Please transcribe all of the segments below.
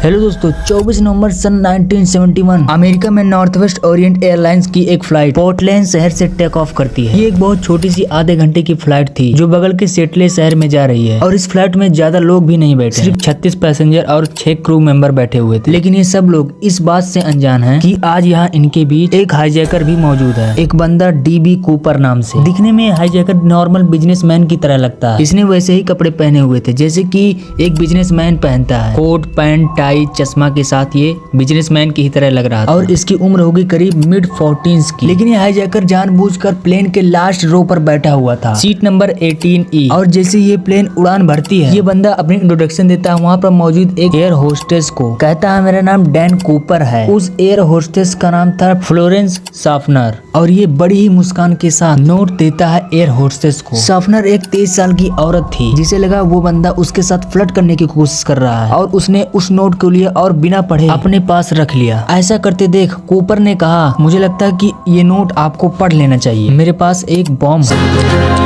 Hello दोस्तों, 24 नवंबर सन 1971 America में north west Orient airlines की एक फ्लाइट पोर्टलैंड शहर से टेक ऑफ करती है। ये एक बहुत छोटी सी आधे घंटे की फ्लाइट थी जो बगल के सेटले शहर में जा रही है और इस फ्लाइट में ज्यादा लोग भी नहीं बैठे, सिर्फ 36 पैसेंजर और 6 क्रू मेंबर बैठे हुए थे। लेकिन ये सब लोग इस बात से अनजान हैं कि आज यहाँ इनके बीच एक हाईजैकर भी मौजूद है। एक बंदा डीबी कूपर नाम से। दिखने में हाईजैकर नॉर्मल बिजनेसमैन की तरह लगता है। इसने वैसे ही कपड़े पहने हुए थे जैसे कि एक बिजनेसमैन पहनता है, कोट पैंट टाई चश्मा के साथ ये बिजनेसमैन की ही तरह लग रहा था और इसकी उम्र होगी करीब मिड 40s की। लेकिन ये हाईजैकर जानबूझकर प्लेन के लास्ट रो पर बैठा हुआ था, सीट नंबर 18E। और जैसे ये प्लेन उड़ान भरती है, ये बंदा अपनी इंट्रोडक्शन देता है वहाँ पर मौजूद एक एयर होस्टेस को। कहता है मेरा नाम डैन कूपर है। उस एयर होस्टेस का नाम था फ्लोरेंस शाफनर और ये बड़ी ही मुस्कान के साथ नोट देता है एयर होस्टेस को। शाफनर एक 23 साल की औरत थी जिसे लगा वो बंदा उसके साथ फ्लर्ट करने की कोशिश कर रहा है और उसने उस नोट को लिया और बिना पढ़े अपने पास रख लिया। ऐसा करते देख कूपर ने कहा, मुझे लगता है कि ये नोट आपको पढ़ लेना चाहिए, मेरे पास एक बॉम्ब है।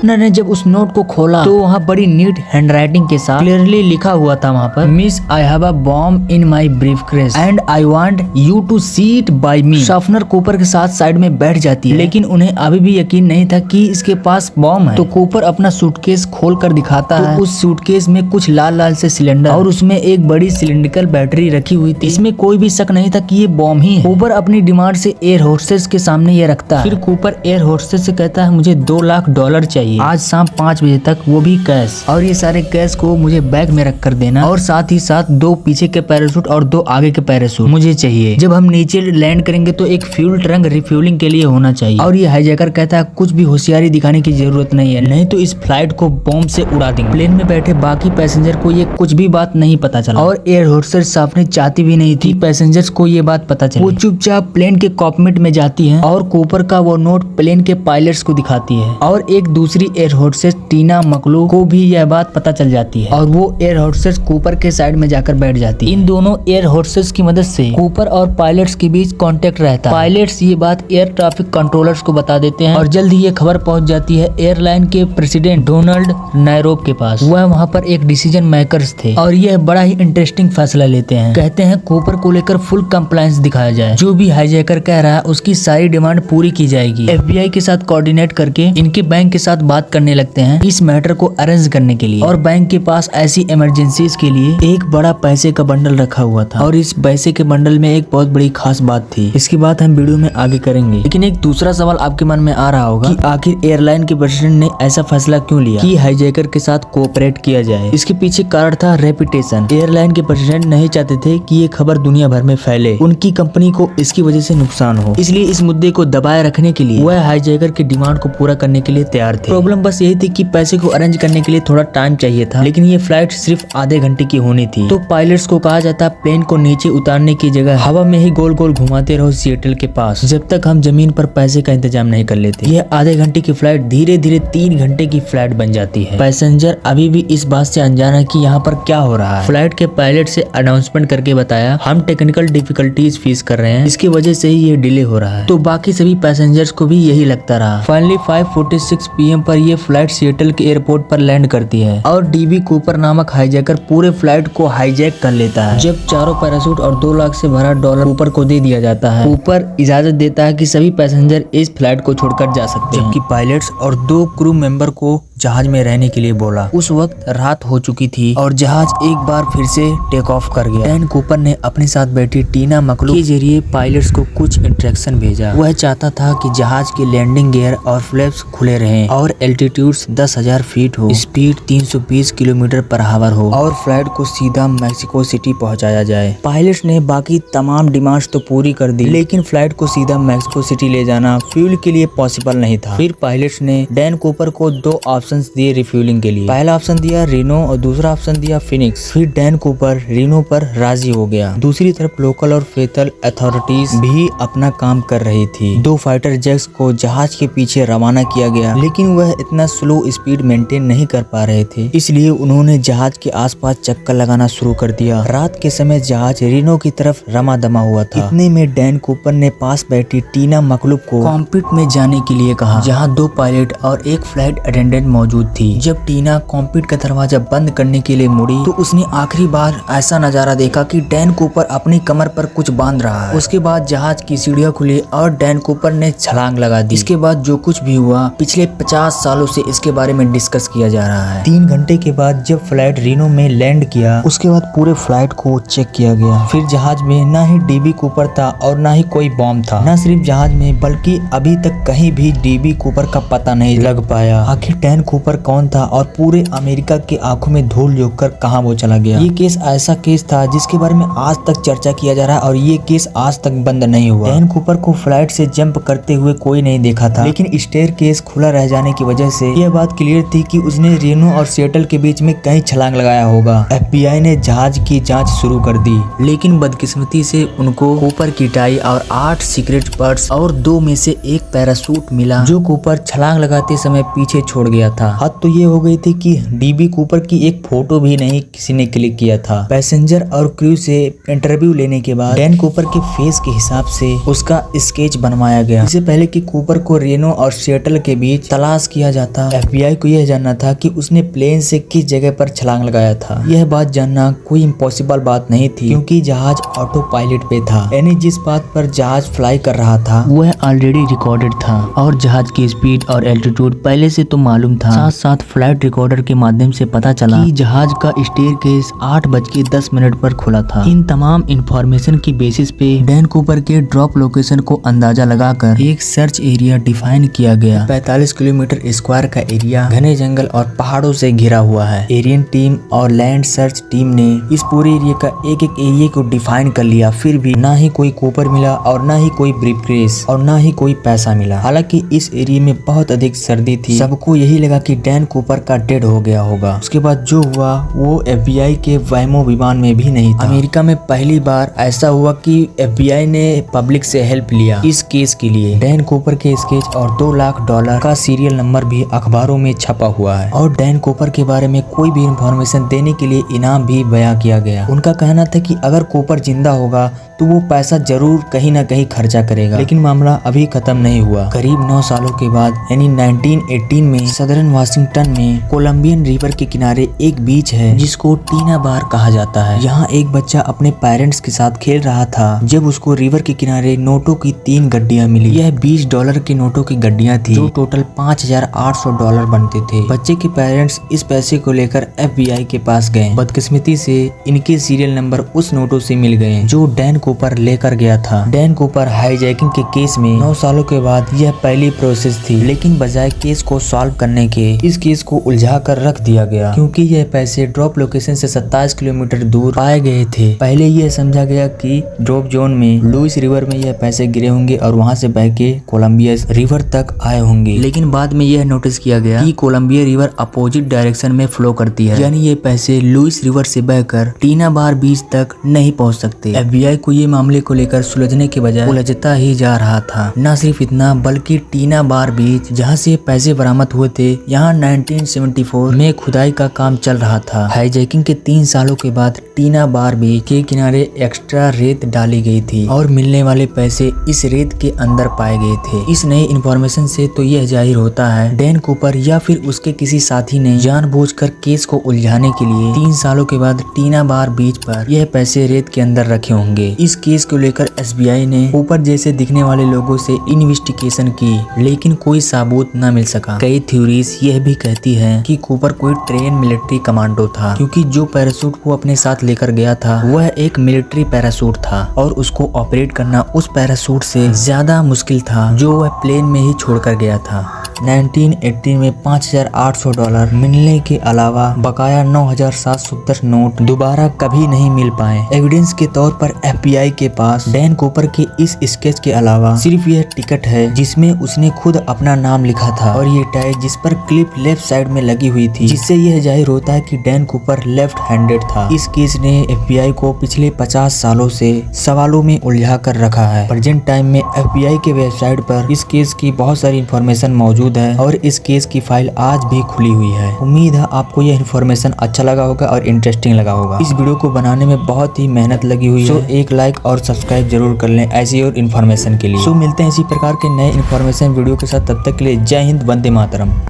ने जब उस नोट को खोला तो वहाँ बड़ी नीट हैंडराइटिंग के साथ क्लियरली लिखा हुआ था वहाँ पर, miss I have a bomb in my briefcase and I want you to sit by me. Schaffner Cooper के साथ साइड में बैठ जाती है, लेकिन उन्हें अभी भी यकीन नहीं था कि इसके पास बॉम्ब है। तो कूपर अपना सूटकेस खोल कर दिखाता है। उस सूटकेस में कुछ लाल लाल से सिलेंडर और उसमें एक बड़ी सिलिंड्रिकल बैटरी रखी हुई थी। इसमें कोई भी शक नहीं था कि ये बॉम्ब ही है। कूपर अपनी डिमांड से एयर होस्टेस के सामने ये रखता है। फिर कूपर एयर होस्टेस से कहता है मुझे $2 लाख चाहिए आज शाम 5 बजे तक, वो भी कैश, और ये सारे कैश को मुझे बैग में रख कर देना और साथ ही साथ 2 पीछे के पैराशूट और 2 आगे के पैराशूट मुझे चाहिए। जब हम नीचे लैंड करेंगे तो एक फ्यूल टैंक रिफ्यूलिंग के लिए होना चाहिए। और ये हाईजैकर कहता है कुछ भी होशियारी दिखाने की जरूरत नहीं है, नहीं तो इस फ्लाइट को बॉम्ब से उड़ा देंगे। प्लेन में बैठे बाकी पैसेंजर को ये कुछ भी बात नहीं पता चला और एयर होस्टेस साफने चाहती भी नहीं थी पैसेंजर्स को ये बात पता चले। वो चुपचाप प्लेन के कॉकपिट में जाती है और कूपर का वो नोट प्लेन के पायलट्स को दिखाती है और एक दूसरी एयर होस्टेस टीना मकलू को भी यह बात पता चल जाती है और वो एयर होस्टेस कूपर के साइड में जाकर बैठ जाती है। इन दोनों एयर होस्टेस की मदद से कूपर और पायलट्स के बीच कांटेक्ट रहता है। पायलट्स ये बात एयर ट्रैफिक कंट्रोलर्स को बता देते हैं और जल्द ही ये खबर पहुंच जाती है एयरलाइन के प्रेसिडेंट डोनाल्ड नायरोब के पास। वह वहाँ पर एक डिसीजन मेकर्स थे और यह बड़ा ही इंटरेस्टिंग फैसला लेते हैं। कहते हैं कूपर को लेकर फुल कंप्लायंस दिखाया जाए, जो भी हाईजैकर कह रहा है उसकी सारी डिमांड पूरी की जाएगी। FBI के साथ कोऑर्डिनेट करके इनके बैंक के साथ बात करने लगते हैं इस मैटर को अरेंज करने के लिए। और बैंक के पास ऐसी इमरजेंसीज के लिए एक बड़ा पैसे का बंडल रखा हुआ था और इस पैसे के बंडल में एक बहुत बड़ी खास बात थी। इसकी बात हम वीडियो में आगे करेंगे। लेकिन एक दूसरा सवाल आपके मन में आ रहा होगा कि आखिर एयरलाइन के प्रेसिडेंट ने ऐसा फैसला क्यों लिया कि हाईजैकर के साथ कोऑपरेट किया जाए। इसके पीछे कारण था रेपुटेशन। एयरलाइन के प्रेसिडेंट नहीं चाहते थे कि ये खबर दुनिया भर में फैले, उनकी कंपनी को इसकी वजह से नुकसान हो, इसलिए इस मुद्दे को दबाए रखने के लिए वह हाईजैकर की डिमांड को पूरा करने के लिए तैयार थे। प्रॉब्लम बस यही थी कि पैसे को अरेंज करने के लिए थोड़ा टाइम चाहिए था, लेकिन ये फ्लाइट सिर्फ आधे घंटे की होनी थी। तो पायलट्स को कहा जाता प्लेन को नीचे उतारने की जगह हवा में ही गोल गोल घुमाते रहो सिएटल के पास, जब तक हम जमीन पर पैसे का इंतजाम नहीं कर लेते। यह आधे घंटे की फ्लाइट धीरे धीरे 3 घंटे की फ्लाइट बन जाती है। पैसेंजर अभी भी इस बात से अनजान है कि यहाँ पर क्या हो रहा है। फ्लाइट के पायलट से अनाउंसमेंट करके बताया हम टेक्निकल डिफिकल्टीज फेस कर रहे हैं, इसकी वजह से ही ये डिले हो रहा है। तो बाकी सभी पैसेंजर्स को भी यही लगता रहा। फाइनली 5:46 PM पर यह फ्लाइट सिएटल के एयरपोर्ट पर लैंड करती है और डीबी कूपर नामक हाईजैकर पूरे फ्लाइट को हाईजैक कर लेता है। जब चारों पैराशूट और $2 लाख से भरा डॉलर कूपर को दे दिया जाता है, कूपर इजाजत देता है कि सभी पैसेंजर इस फ्लाइट को छोड़कर जा सकते हैं, जबकि पायलट्स और 2 क्रू मेंबर को जहाज में रहने के लिए बोला। उस वक्त रात हो चुकी थी और जहाज एक बार फिर से टेक ऑफ कर गया। डैन कूपर ने अपने साथ बैठी टीना मकलू के जरिए पायलट्स को कुछ इंस्ट्रक्शन भेजा। वह चाहता था कि जहाज के लैंडिंग गियर और फ्लैप्स खुले रहें और एल्टीट्यूड 10,000 फीट हो, स्पीड 320 किलोमीटर पर आवर हो और फ्लाइट को सीधा मैक्सिको सिटी पहुंचाया जाए। पायलट्स ने बाकी तमाम डिमांड्स तो पूरी कर दी, लेकिन फ्लाइट को सीधा मैक्सिको सिटी ले जाना फ्यूल के लिए पॉसिबल नहीं था। फिर पायलट्स ने डैन कूपर को 2 ऑप्शन ऑप्शन दिए रिफ्यूलिंग के लिए। पहला ऑप्शन दिया रिनो और दूसरा ऑप्शन दिया फिनिक्स। फिर डैन कूपर रिनो पर राजी हो गया। दूसरी तरफ लोकल और फेडरल अथॉरिटीज भी अपना काम कर रही थी। 2 फाइटर जेट्स को जहाज के पीछे रवाना किया गया, लेकिन वह इतना स्लो स्पीड मेंटेन नहीं कर पा रहे थे, इसलिए उन्होंने जहाज के आसपास चक्कर लगाना शुरू कर दिया। रात के समय जहाज रिनो की तरफ रमा दमा हुआ था। इतने में डैन कूपर ने पास बैठी टीना मकलुब को कॉकपिट में जाने के लिए कहा, जहां 2 पायलट और एक फ्लाइट अटेंडेंट मौजूद थी। जब टीना कॉकपिट का दरवाजा बंद करने के लिए मुड़ी तो उसने आखिरी बार ऐसा नजारा देखा कि डैन कूपर अपनी कमर पर कुछ बांध रहा है। उसके बाद जहाज की सीढ़ियां खुली और डैन कूपर ने छलांग लगा दी। इसके बाद जो कुछ भी हुआ पिछले 50 सालों से इसके बारे में डिस्कस किया जा रहा है। 3 घंटे के बाद जब फ्लाइट रिनो में लैंड किया, उसके बाद पूरे फ्लाइट को चेक किया गया। फिर जहाज में ना ही डीबी कूपर था और ना ही कोई बॉम्ब था। न सिर्फ जहाज में बल्कि अभी तक कहीं भी डीबी कूपर का पता नहीं लग पाया। आखिर डैन कूपर कौन था और पूरे अमेरिका की आंखों में धूल झोंककर कहां वो चला गया। ये केस ऐसा केस था जिसके बारे में आज तक चर्चा किया जा रहा है और ये केस आज तक बंद नहीं हुआ। डैन कूपर को फ्लाइट से जंप करते हुए कोई नहीं देखा था, लेकिन स्टेयर केस खुला रह जाने की वजह से यह बात क्लियर थी कि उसने रिनो और सिएटल के बीच में कहीं छलांग लगाया होगा। FBI ने जहाज की जांच शुरू कर दी, लेकिन बदकिस्मती से उनको कूपर की टाई और 8 सीक्रेट पर्स और 2 में से एक पैराशूट मिला, जो कूपर छलांग लगाते समय पीछे छोड़ गया था। हद तो ये हो गई थी कि डीबी कूपर की एक फोटो भी नहीं किसी ने क्लिक किया था। पैसेंजर और क्रू से इंटरव्यू लेने के बाद डैन कूपर के फेस के हिसाब से उसका स्केच बनवाया गया। इससे पहले कि कूपर को रेनो और सिएटल के बीच तलाश किया जाता, FBI को यह जानना था कि उसने प्लेन से किस जगह पर छलांग लगाया था। यह बात जानना कोई इम्पॉसिबल बात नहीं थी, क्योंकि जहाज ऑटो पायलट पे था। यानी जिस बात पर जहाज फ्लाई कर रहा था वह ऑलरेडी रिकॉर्डेड था और जहाज की स्पीड और एल्टीट्यूड पहले से तो मालूम था। साथ साथ फ्लाइट रिकॉर्डर के माध्यम से पता चला कि जहाज का स्टेयर केस 8:10 पर खुला था। इन तमाम इंफॉर्मेशन की बेसिस पे डैन कूपर के ड्रॉप लोकेशन को अंदाजा लगाकर एक सर्च एरिया डिफाइन किया गया। 45 किलोमीटर स्क्वायर का एरिया घने जंगल और पहाड़ों से घिरा हुआ है। एरियन टीम और लैंड सर्च टीम ने इस पूरे एरिया का एक एरिया को डिफाइन कर लिया, फिर भी ना ही कोई कूपर मिला और ना ही कोई ब्रीफकेस और ना ही कोई पैसा मिला। हालांकि इस एरिया में बहुत अधिक सर्दी थी, सबको यही लगा कि डैन कूपर का डेड हो गया होगा। उसके बाद जो हुआ वो FBI के वैमो विमान में भी नहीं था। अमेरिका में पहली बार ऐसा हुआ कि FBI ने पब्लिक से हेल्प लिया इस केस के लिए। डैन कूपर के स्केच और $2 लाख का सीरियल नंबर भी अखबारों में छपा हुआ है और डैन कूपर के बारे में कोई भी इंफॉर्मेशन देने के लिए इनाम भी बयां किया गया। उनका कहना था कि अगर कूपर जिंदा होगा तो वो पैसा जरूर कहीं ना कहीं खर्चा करेगा। लेकिन मामला अभी खत्म नहीं हुआ। करीब 9 सालों के बाद यानी 1918 में सदर्न वाशिंगटन में कोलंबियन रिवर के किनारे एक बीच है जिसको टीना बार कहा जाता है। यहाँ एक बच्चा अपने पेरेंट्स के साथ खेल रहा था जब उसको रिवर के किनारे नोटों की 3 गड्डियाँ मिली। यह $20 के नोटों की गड्डियाँ थी जो टोटल $5,800 बनते थे। बच्चे के पेरेंट्स इस पैसे को लेकर FBI के पास गए। बदकिस्मती से इनके सीरियल नंबर उस नोटों से मिल गए जो डैन कूपर लेकर गया था। डैन कूपर हाईजैकिंग के केस में 9 सालों के बाद यह पहली प्रोसेस थी, लेकिन बजाय केस को सॉल्व करने के इस केस को उलझा कर रख दिया गया, क्योंकि यह पैसे ड्रॉप लोकेशन से 27 किलोमीटर दूर पाए गए थे। पहले यह समझा गया कि ड्रॉप जोन में लुइस रिवर में यह पैसे गिरे होंगे और वहां से बह के कोलंबिया रिवर तक आए होंगे, लेकिन बाद में यह नोटिस किया गया कि कोलंबिया रिवर अपोजिट डायरेक्शन में फ्लो करती है, यानी ये पैसे लुइस रिवर से बहकर टीना बार बीच तक नहीं पहुंच सकते। FBI को ये मामले को लेकर सुलझने के बजाय उलझता ही जा रहा था। न सिर्फ इतना बल्कि टीना बार बीच जहां से पैसे बरामद हुए थे, यहाँ 1974 में खुदाई का काम चल रहा था। हाईजैकिंग के 3 सालों के बाद टीना बार बीच के किनारे एक्स्ट्रा रेत डाली गई थी और मिलने वाले पैसे इस रेत के अंदर पाए गए थे। इस नई इन्फॉर्मेशन से तो यह जाहिर होता है डैन कूपर या फिर उसके किसी साथी ने जानबूझकर केस को उलझाने के लिए 3 सालों के बाद टीना बार बीच पर यह पैसे रेत के अंदर रखे होंगे। इस केस को लेकर FBI ने ऊपर जैसे दिखने वाले लोगों से इन्वेस्टिगेशन की, लेकिन कोई सबूत न मिल सका। कई थ्योरीज यह भी कहती है कि कूपर कोई ट्रेन मिलिट्री कमांडो था, क्योंकि जो पैराशूट वो अपने साथ लेकर गया था वह एक मिलिट्री पैराशूट था और उसको ऑपरेट करना उस पैराशूट से ज्यादा मुश्किल था जो वह प्लेन में ही छोड़कर गया था। 1980 में $5,800 मिलने के अलावा बकाया 9,770 नोट दोबारा कभी नहीं मिल पाए। एविडेंस के तौर पर FBI के पास डैन कूपर के इस स्केच के अलावा सिर्फ यह टिकट है जिसमें उसने खुद अपना नाम लिखा था और ये टैग जिस पर क्लिप लेफ्ट साइड में लगी हुई थी, जिससे यह जाहिर होता है कि डैन कूपर लेफ्ट हैंडेड था। इस केस ने FBI को पिछले 50 सालों से सवालों में उलझा कर रखा है। प्रेजेंट टाइम में FBI के वेबसाइट पर इस केस की बहुत सारी इंफॉर्मेशन मौजूद है और इस केस की फाइल आज भी खुली हुई है। उम्मीद है आपको यह इंफॉर्मेशन अच्छा लगा होगा और इंटरेस्टिंग लगा होगा। इस वीडियो को बनाने में बहुत ही मेहनत लगी हुई है, एक लाइक और सब्सक्राइब जरूर कर लें ऐसी और इन्फॉर्मेशन के लिए। मिलते हैं इसी प्रकार के नए इन्फॉर्मेशन वीडियो के साथ, तब तक के लिए जय हिंद, वंदे मातरम।